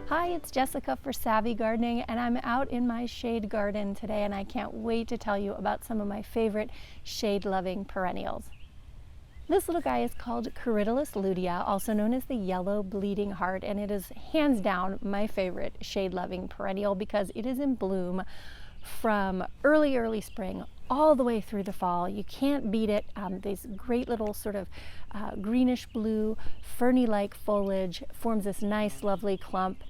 Hi, it's Jessica for Savvy Gardening, and I'm out in my shade garden today, and I can't wait to tell you about some of my favorite shade-loving perennials. This little guy is called Corydalis lutea, also known as the yellow bleeding heart, and it is hands down my favorite shade-loving perennial because it is in bloom from early spring all the way through the fall. You can't beat it. These great little sort of greenish blue, ferny-like foliage forms this nice, lovely clump.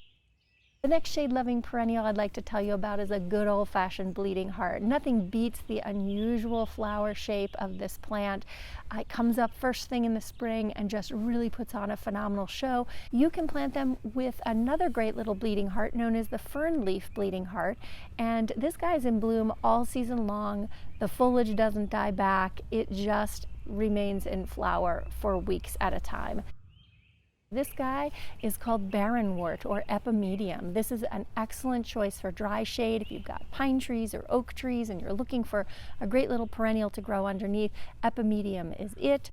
The next shade-loving perennial I'd like to tell you about is a good old-fashioned bleeding heart. Nothing beats the unusual flower shape of this plant. It comes up first thing in the spring and just really puts on a phenomenal show. You can plant them with another great little bleeding heart known as the fern leaf bleeding heart. And this guy's in bloom all season long. The foliage doesn't die back. It just remains in flower for weeks at a time. This guy is called barrenwort or epimedium. This is an excellent choice for dry shade if you've got pine trees or oak trees and you're looking for a great little perennial to grow underneath. Epimedium is it.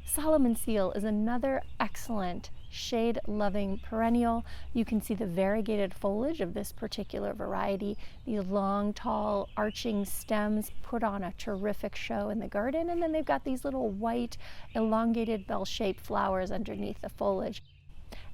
Solomon seal is another excellent shade-loving perennial. You can see the variegated foliage of this particular variety. These long, tall, arching stems put on a terrific show in the garden, and then they've got these little white, elongated bell-shaped flowers underneath the foliage.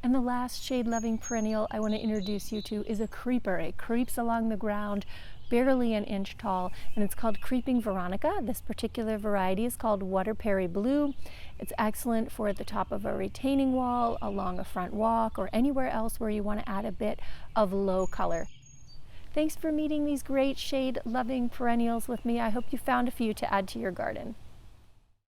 And the last shade-loving perennial I want to introduce you to is a creeper. It creeps along the ground, barely an inch tall, and it's called creeping veronica. This particular variety is called waterberry blue. It's excellent for at the top of a retaining wall, along a front walk, or anywhere else where you want to add a bit of low color. Thanks for meeting these great shade-loving perennials with me. I hope you found a few to add to your garden.